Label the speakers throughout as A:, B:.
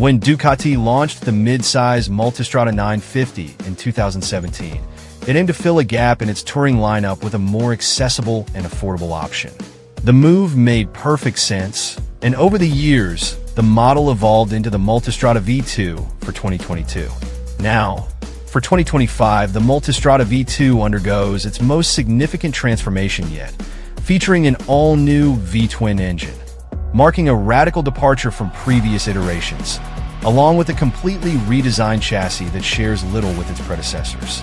A: When Ducati launched the mid-size Multistrada 950 in 2017, it aimed to fill a gap in its touring lineup with a more accessible and affordable option. The move made perfect sense, and over the years, the model evolved into the Multistrada V2 for 2022. Now, for 2025, the Multistrada V2 undergoes its most significant transformation yet, featuring an all-new V-twin engine, marking a radical departure from previous iterations, along with a completely redesigned chassis that shares little with its predecessors.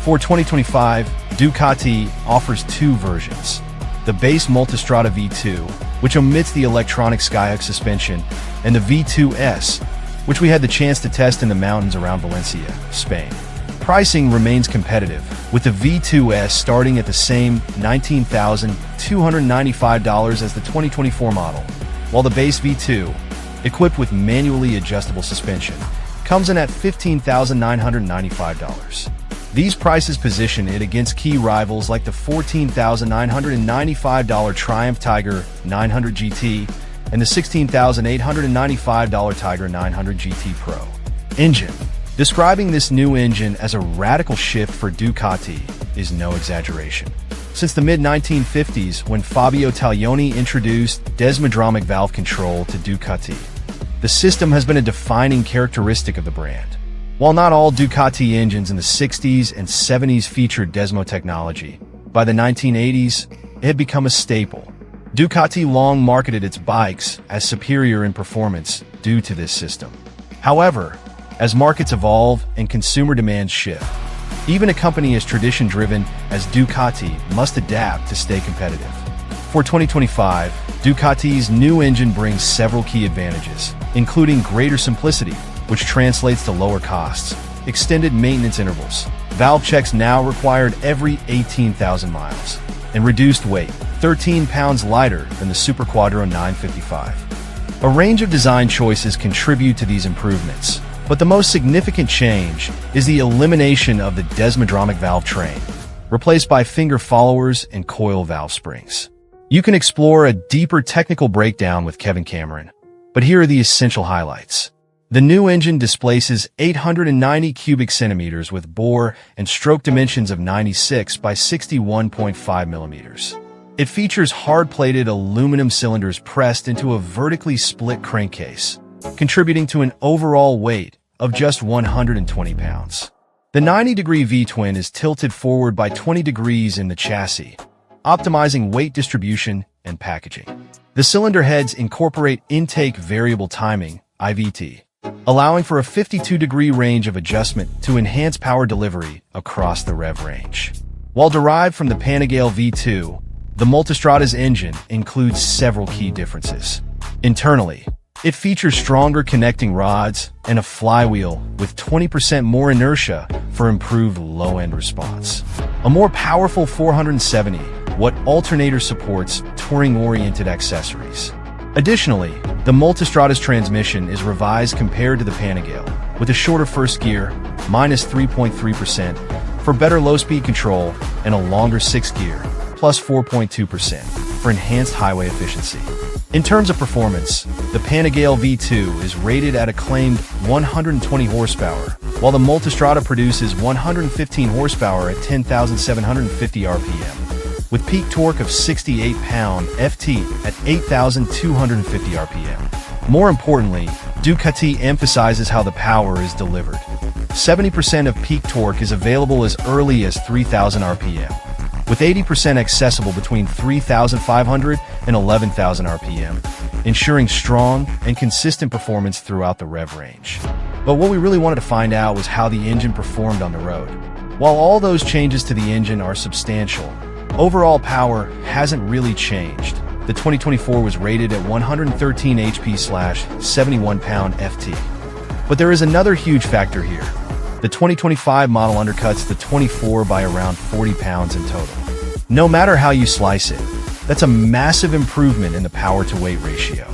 A: For 2025, Ducati offers two versions: the base Multistrada V2, which omits the electronic Skyhook suspension, and the V2S, which we had the chance to test in the mountains around Valencia, Spain. Pricing remains competitive, with the V2S starting at the same $19,295 as the 2024 model, while the base V2, equipped with manually adjustable suspension, comes in at $15,995. These prices position it against key rivals like the $14,995 Triumph Tiger 900 GT and the $16,895 Tiger 900 GT Pro. Engine. Describing this new engine as a radical shift for Ducati is no exaggeration. Since the mid-1950s, when Fabio Taglioni introduced desmodromic valve control to Ducati, the system has been a defining characteristic of the brand. While not all Ducati engines in the 60s and 70s featured Desmo technology, by the 1980s, it had become a staple. Ducati long marketed its bikes as superior in performance due to this system. However, as markets evolve and consumer demands shift, even a company as tradition-driven as Ducati must adapt to stay competitive. For 2025, Ducati's new engine brings several key advantages, including greater simplicity, which translates to lower costs, extended maintenance intervals, valve checks now required every 18,000 miles, and reduced weight, 13 pounds lighter than the Super Quadro 955. A range of design choices contribute to these improvements, but the most significant change is the elimination of the desmodromic valve train, replaced by finger followers and coil valve springs. You can explore a deeper technical breakdown with Kevin Cameron, but here are the essential highlights. The new engine displaces 890 cubic centimeters with bore and stroke dimensions of 96 by 61.5 millimeters. It features hard-plated aluminum cylinders pressed into a vertically split crankcase, contributing to an overall weight of just 120 pounds. The 90-degree V-twin is tilted forward by 20 degrees in the chassis, optimizing weight distribution and packaging. The cylinder heads incorporate intake variable timing, IVT, allowing for a 52-degree range of adjustment to enhance power delivery across the rev range. While derived from the Panigale V2, the Multistrada's engine includes several key differences. Internally, it features stronger connecting rods and a flywheel with 20% more inertia for improved low-end response. A more powerful 470-watt alternator supports touring-oriented accessories. Additionally, the Multistrada's transmission is revised compared to the Panigale, with a shorter first gear, -3.3%, for better low-speed control, and a longer sixth gear, +4.2%, for enhanced highway efficiency. In terms of performance, the Panigale V2 is rated at a claimed 120 horsepower, while the Multistrada produces 115 horsepower at 10,750 RPM, with peak torque of 68 pound-ft at 8,250 RPM. More importantly, Ducati emphasizes how the power is delivered. 70% of peak torque is available as early as 3,000 RPM, with 80% accessible between 3,500 and 11,000 RPM, ensuring strong and consistent performance throughout the rev range. But what we really wanted to find out was how the engine performed on the road. While all those changes to the engine are substantial, overall power hasn't really changed. The 2024 was rated at 113 HP/71 pound-ft. But there is another huge factor here. The 2025 model undercuts the 24 by around 40 pounds in total. No matter how you slice it, that's a massive improvement in the power-to-weight ratio.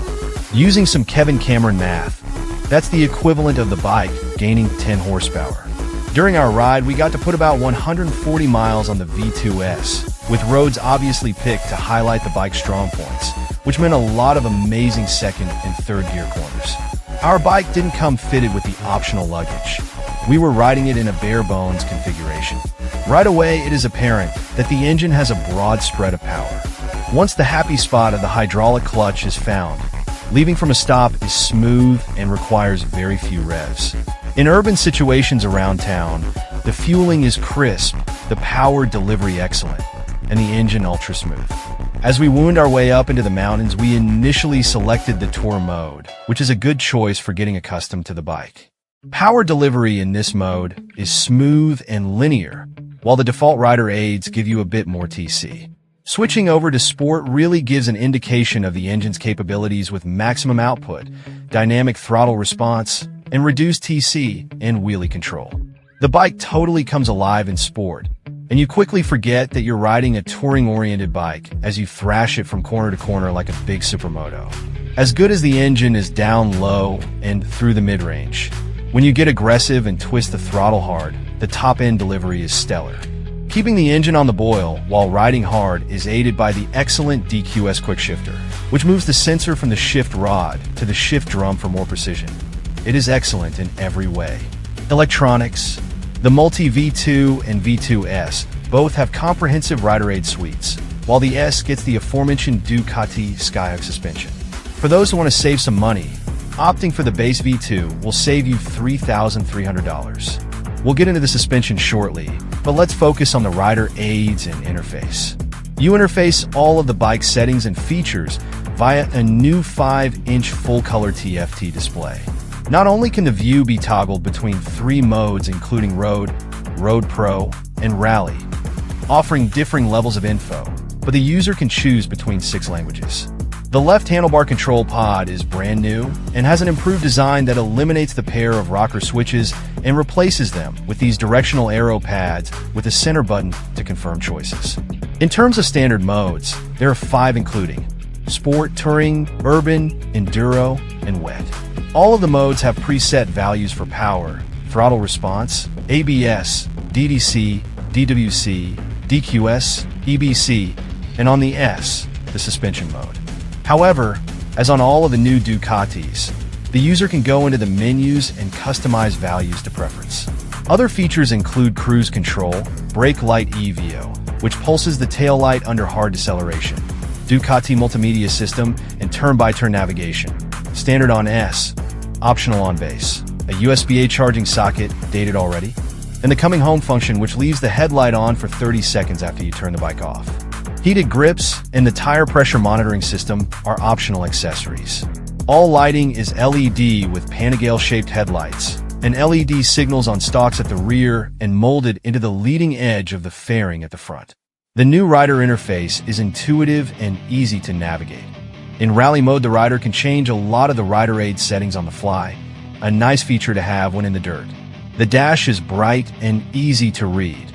A: Using some Kevin Cameron math, that's the equivalent of the bike gaining 10 horsepower. During our ride, we got to put about 140 miles on the V2S, with roads obviously picked to highlight the bike's strong points, which meant a lot of amazing second and third gear corners. Our bike didn't come fitted with the optional luggage. We were riding it in a bare-bones configuration. Right away, it is apparent that the engine has a broad spread of power. Once the happy spot of the hydraulic clutch is found, leaving from a stop is smooth and requires very few revs. In urban situations around town, the fueling is crisp, the power delivery excellent, and the engine ultra smooth. As we wound our way up into the mountains, we initially selected the Tour mode, which is a good choice for getting accustomed to the bike. Power delivery in this mode is smooth and linear, while the default rider aids give you a bit more TC. Switching over to Sport really gives an indication of the engine's capabilities with maximum output, dynamic throttle response, and reduced TC and wheelie control. The bike totally comes alive in Sport, and you quickly forget that you're riding a touring-oriented bike as you thrash it from corner to corner like a big supermoto. As good as the engine is down low and through the mid-range, when you get aggressive and twist the throttle hard, the top-end delivery is stellar. Keeping the engine on the boil while riding hard is aided by the excellent DQS quickshifter, which moves the sensor from the shift rod to the shift drum for more precision. It is excellent in every way. Electronics. The Multi V2 and V2S both have comprehensive rider aid suites, while the S gets the aforementioned Ducati Skyhook suspension. For those who want to save some money, opting for the base V2 will save you $3,300. We'll get into the suspension shortly, but let's focus on the rider aids and interface. You interface all of the bike settings and features via a new 5-inch full-color TFT display. Not only can the view be toggled between 3 modes including Road, Road Pro, and Rally, offering differing levels of info, but the user can choose between 6 languages. The left handlebar control pod is brand new and has an improved design that eliminates the pair of rocker switches and replaces them with these directional arrow pads with a center button to confirm choices. In terms of standard modes, there are 5 including Sport, Touring, Urban, Enduro, and Wet. All of the modes have preset values for power, throttle response, ABS, DDC, DWC, DQS, EBC, and on the S, the suspension mode. However, as on all of the new Ducatis, the user can go into the menus and customize values to preference. Other features include cruise control, brake light EVO, which pulses the tail light under hard deceleration, Ducati multimedia system, and turn-by-turn navigation, standard on S, optional on base, a USB-A charging socket, dated already, and the coming home function which leaves the headlight on for 30 seconds after you turn the bike off. Heated grips and the tire pressure monitoring system are optional accessories. All lighting is LED with Panigale-shaped headlights, and LED signals on stalks at the rear and molded into the leading edge of the fairing at the front. The new rider interface is intuitive and easy to navigate. In rally mode, the rider can change a lot of the rider aid settings on the fly, a nice feature to have when in the dirt. The dash is bright and easy to read,